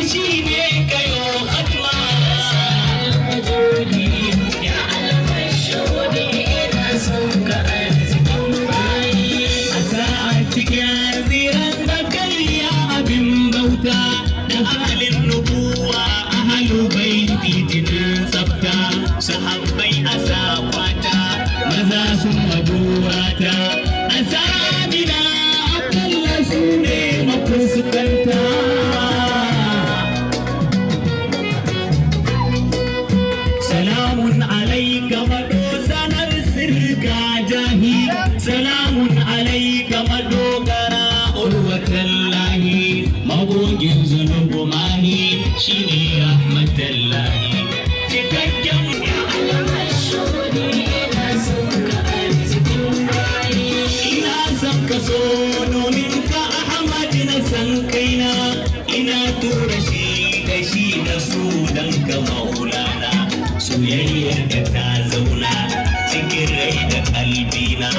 shi ne kayo hatma ya almashudi ina son ka arzikin bayi a sa'a cikin ziran da kai ya abin bauta da ahalin nubuwa ahalu bai titinin tsafta sahabbai a sakwata maza sun madurata a samina akalla su ne mafuskanta salamun alaika mado sanar sirga jahi salamun alaika madogara urwatan lahi magogin zunubu mahi shine rahmatan lahi cikakken ya almashudi ina son ka arzikin bayi ina son ka so domin ka ahmad na san kaina ina tura shi da su dan ka maulana soyayyar da ta zauna cikin rai da kalbina